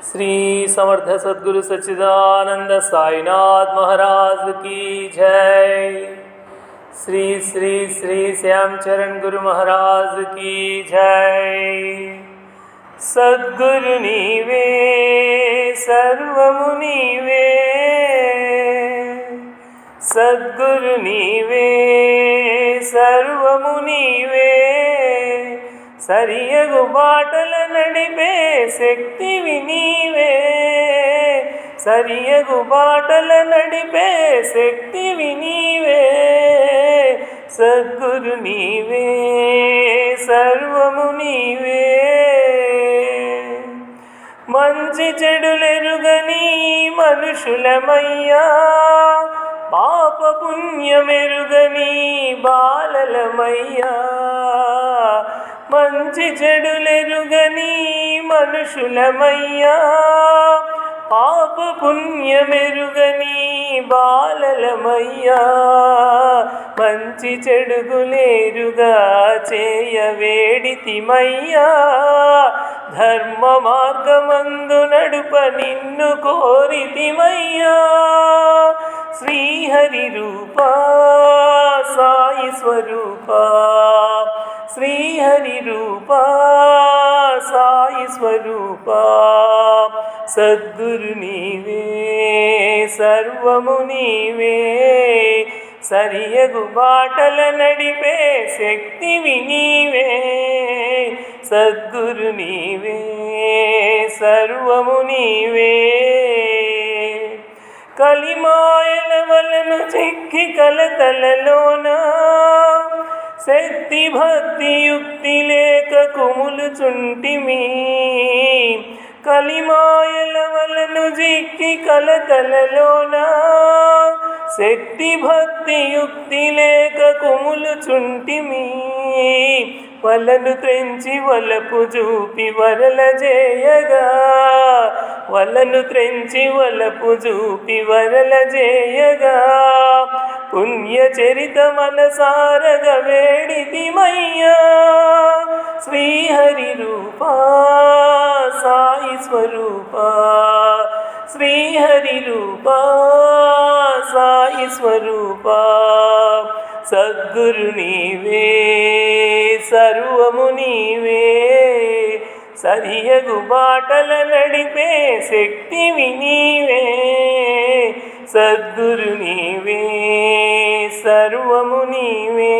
श्री समर्थ सद्गुरु सच्चिदानंद साईनाथ महाराज की जय। श्री श्री श्री श्यामचरण गुरु महाराज की जय। सद्गुरु नीवे सर्वमु नीवे, सद्गुरु नीवे सर्वमु नीवे, సరియగు బాటల నడిపే శక్తివి నీవే, సరియగు బాటల నడిపే శక్తివి నీవే, సద్గురు నీవే సర్వము నీవే। మంచి చెడులెరుగని మనుషులమయ్యా, పాప పుణ్యమెరుగని బాలలమయ్యా, మంచి చెడులెరుగని మనుషులమయ్యా, పాప పుణ్యమెరుగని బాలలమయ్యా, మంచి చెడుగులేరుగా చేయవేడితిమయ్యా, ధర్మ మార్గమందు నడుప నిన్ను కోరితిమయ్యా। శ్రీహరి రూపా సాయి స్వరూపా, శ్రీహరి రూపా సాయి స్వరూపా, సద్గురు నీవే సర్వము నీవే, సరియగు బాటల నడిపే శక్తివి నీవే, సద్గురు నీవే సర్వము నీవే। కలిమాయల వలను చిక్కి కలతలలోనా, శక్తి భక్తి యుక్తి లేక కుములుచుంటిమి, కలిమాయల వలను చిక్కి కలతలలోనా, శక్తి భక్తి యుక్తి లేక కుములుచుంటిమి, వలను త్రెంచి వలపు చూపి వరల చేయగా, వలను త్రెంచి వలపు చూపి వరల చేయగా, పుణ్యచరిత మనసారగ వేడితిమయ్యా। శ్రీహరి రూపా సాయి స్వరూపా, శ్రీహరి రూపా సాయి స్వరూపా, సద్గురు నీవే సర్వము నీవే, సరియగు బాటల నడిపే శక్తివి నీవే, సద్గురు నీవే సర్వము నీవే।